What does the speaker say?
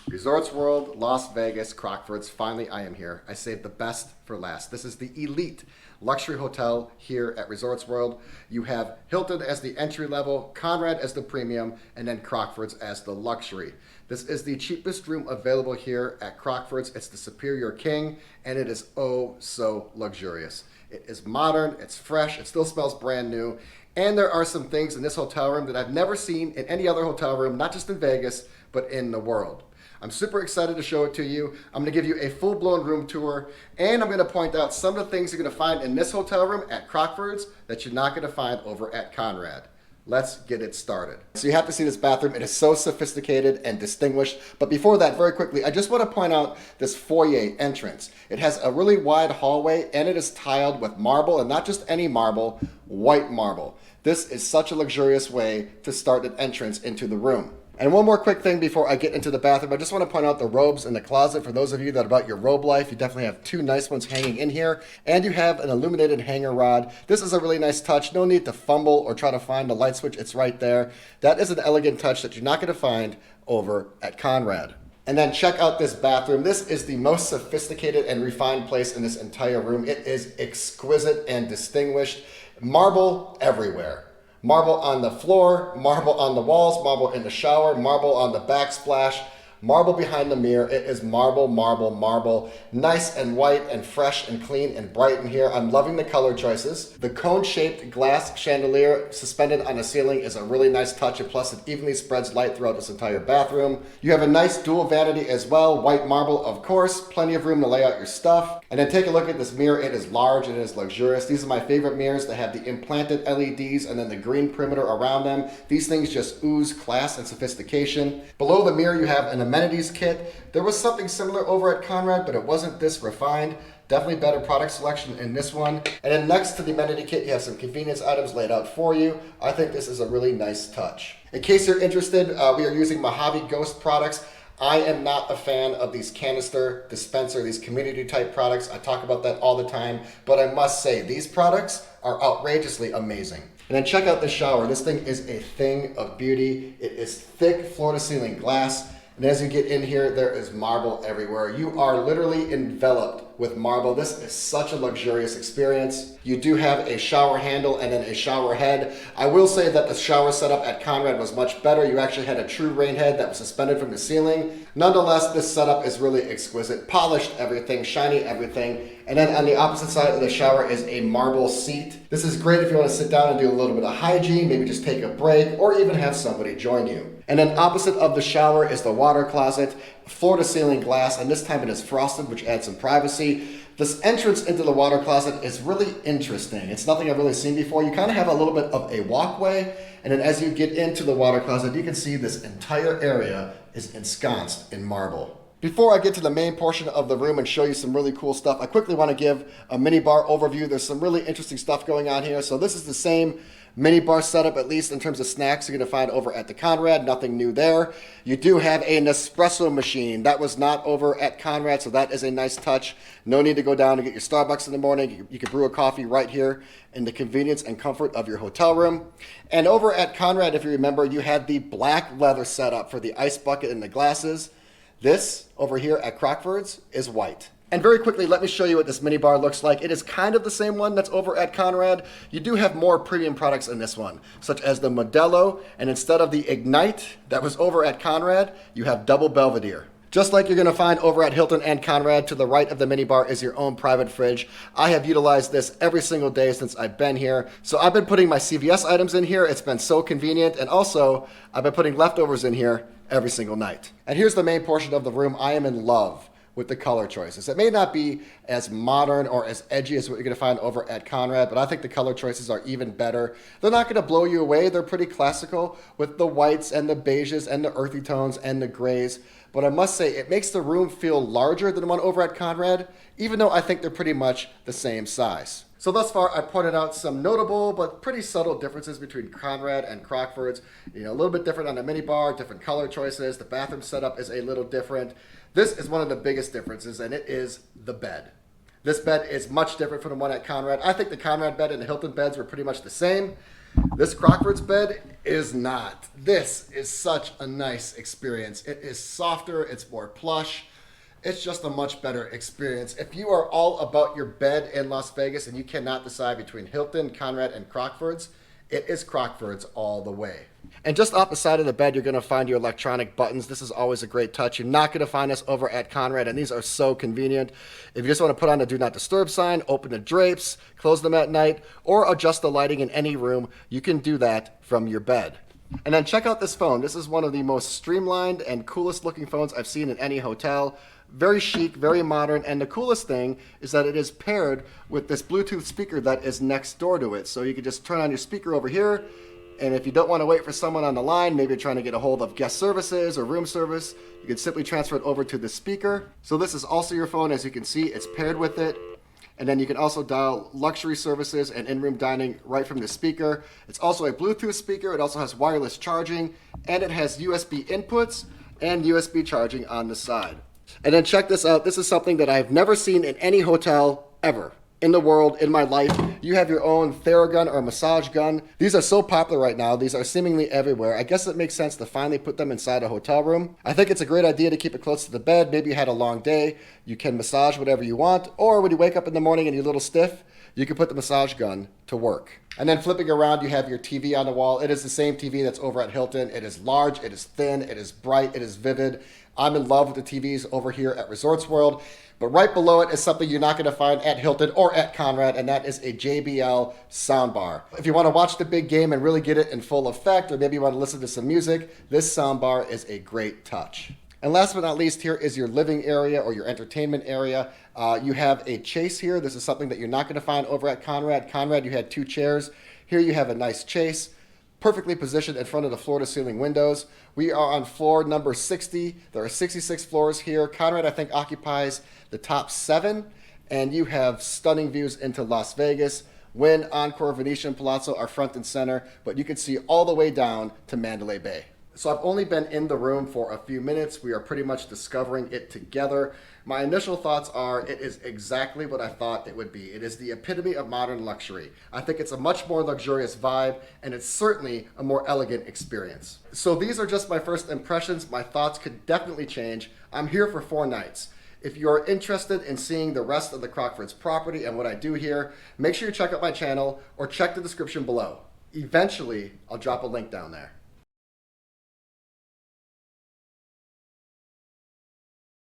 Resorts World, Las Vegas, Crockfords. Finally, I am here. I saved the best for last. This is the elite luxury hotel here at Resorts World. You have Hilton as the entry level, Conrad as the premium, and then Crockfords as the luxury. This is the cheapest room available here at Crockfords. It's the Superior King, and it is oh so luxurious. It is modern, it's fresh, it still smells brand new, and there are some things in this hotel room that I've never seen in any other hotel room, not just in Vegas, but in the world. I'm super excited to show it to you. I'm going to give you a full-blown room tour, and I'm going to point out some of the things you're going to find in this hotel room at Crockfords that you're not going to find over at Conrad. Let's get it started. So you have to see this bathroom. It is so sophisticated and distinguished. But before that, very quickly, I just want to point out this foyer entrance. It has a really wide hallway, and it is tiled with marble, and not just any marble, white marble. This is such a luxurious way to start an entrance into the room. And one more quick thing before I get into the bathroom. I just want to point out the robes in the closet. For those of you that are about your robe life, you definitely have two nice ones hanging in here. And you have an illuminated hanger rod. This is a really nice touch. No need to fumble or try to find the light switch. It's right there. That is an elegant touch that you're not going to find over at Conrad. And then check out this bathroom. This is the most sophisticated and refined place in this entire room. It is exquisite and distinguished. Marble everywhere. Marble on the floor, marble on the walls, marble in the shower, marble on the backsplash, marble behind the mirror. It is marble, marble, marble. Nice and white and fresh and clean and bright in here. I'm loving the color choices. The cone-shaped glass chandelier suspended on the ceiling is a really nice touch, and plus it evenly spreads light throughout this entire bathroom. You have a nice dual vanity as well. White marble, of course. Plenty of room to lay out your stuff. And then take a look at this mirror. It is large and it is luxurious. These are my favorite mirrors. They have the implanted LEDs and then the green perimeter around them. These things just ooze class and sophistication. Below the mirror, you have an amenities kit. There was something similar over at Conrad, but it wasn't this refined. Definitely better product selection in this one. And then next to the amenity kit, you have some convenience items laid out for you. I think this is a really nice touch. In case you're interested, we are using Mojave Ghost products. I am not a fan of these canister dispenser, these community type products. I talk about that all the time, but I must say these products are outrageously amazing. And then check out the shower. This thing is a thing of beauty. It is thick floor to ceiling glass. And as you get in here, there is marble everywhere. You are literally enveloped with marble. This is such a luxurious experience. You do have a shower handle and then a shower head. I will say that the shower setup at Conrad was much better. You actually had a true rain head that was suspended from the ceiling. Nonetheless, this setup is really exquisite. Polished everything, shiny everything. And then on the opposite side of the shower is a marble seat. This is great if you want to sit down and do a little bit of hygiene, maybe just take a break, or even have somebody join you. And then opposite of the shower is the water closet, floor to ceiling glass, and this time it is frosted, which adds some privacy. This entrance into the water closet is really interesting. It's nothing I've really seen before. You kind of have a little bit of a walkway, and then as you get into the water closet, you can see this entire area is ensconced in marble. Before I get to the main portion of the room and show you some really cool stuff, I quickly want to give a mini bar overview. There's some really interesting stuff going on here. So this is the same mini bar setup, at least in terms of snacks, you're going to find over at the Conrad. Nothing new there. You do have an Nespresso machine. That was not over at Conrad, so that is a nice touch. No need to go down and get your Starbucks in the morning. You can brew a coffee right here in the convenience and comfort of your hotel room. And over at Conrad, if you remember, you had the black leather setup for the ice bucket and the glasses. This over here at Crockfords is white. And very quickly, let me show you what this mini bar looks like. It is kind of the same one that's over at Conrad. You do have more premium products in this one, such as the Modelo, and instead of the Ignite that was over at Conrad, you have double Belvedere. Just like you're going to find over at Hilton and Conrad, to the right of the mini bar is your own private fridge. I have utilized this every single day since I've been here. So I've been putting my CVS items in here. It's been so convenient. And also, I've been putting leftovers in here every single night. And here's the main portion of the room. I am in love with the color choices. It may not be as modern or as edgy as what you're gonna find over at Conrad, but I think the color choices are even better. They're not gonna blow you away. They're pretty classical with the whites and the beiges and the earthy tones and the grays. But I must say, it makes the room feel larger than the one over at Conrad, even though I think they're pretty much the same size. So thus far, I pointed out some notable but pretty subtle differences between Conrad and Crockfords. You know, a little bit different on the minibar, different color choices. The bathroom setup is a little different. This is one of the biggest differences, and it is the bed. This bed is much different from the one at Conrad. I think the Conrad bed and the Hilton beds were pretty much the same. This Crockfords bed is not. This is such a nice experience. It is softer, it's more plush. It's just a much better experience. If you are all about your bed in Las Vegas and you cannot decide between Hilton, Conrad, and Crockfords, it is Crockfords all the way. And just off the side of the bed, you're going to find your electronic buttons. This is always a great touch. You're not going to find this over at Conrad, and these are so convenient. If you just want to put on the Do Not Disturb sign, open the drapes, close them at night, or adjust the lighting in any room, you can do that from your bed. And then check out this phone. This is one of the most streamlined and coolest looking phones I've seen in any hotel. Very chic, very modern, and the coolest thing is that it is paired with this Bluetooth speaker that is next door to it. So you can just turn on your speaker over here, and if you don't want to wait for someone on the line, maybe you're trying to get a hold of guest services or room service, you can simply transfer it over to the speaker. So this is also your phone. As you can see, it's paired with it. And then you can also dial luxury services and in-room dining right from the speaker. It's also a Bluetooth speaker. It also has wireless charging, and it has USB inputs and USB charging on the side. And then check this out. This is something that I've never seen in any hotel ever in the world, in my life. You have your own Theragun or massage gun. These are so popular right now. These are seemingly everywhere. I guess it makes sense to finally put them inside a hotel room. I think it's a great idea to keep it close to the bed. Maybe you had a long day. You can massage whatever you want. Or when you wake up in the morning and you're a little stiff, you can put the massage gun to work. And then flipping around, you have your TV on the wall. It is the same TV that's over at Hilton. It is large, it is thin, it is bright, it is vivid. I'm in love with the TVs over here at Resorts World. But right below it is something you're not going to find at Hilton or at Conrad, and that is a JBL soundbar. If you want to watch the big game and really get it in full effect, or maybe you want to listen to some music, this soundbar is a great touch. And last but not least, here is your living area or your entertainment area. You have a chase here. This is something that you're not going to find over at Conrad. Conrad, you had 2 chairs. Here you have a nice chase, perfectly positioned in front of the floor-to-ceiling windows. We are on floor number 60. There are 66 floors here. Conrad, I think, occupies the top 7, and you have stunning views into Las Vegas. Wynn, Encore, Venetian, Palazzo are front and center, but you can see all the way down to Mandalay Bay. So I've only been in the room for a few minutes. We are pretty much discovering it together. My initial thoughts are it is exactly what I thought it would be. It is the epitome of modern luxury. I think it's a much more luxurious vibe, and it's certainly a more elegant experience. So these are just my first impressions. My thoughts could definitely change. I'm here for 4 nights. If you're interested in seeing the rest of the Crockfords property and what I do here, make sure you check out my channel or check the description below. Eventually, I'll drop a link down there.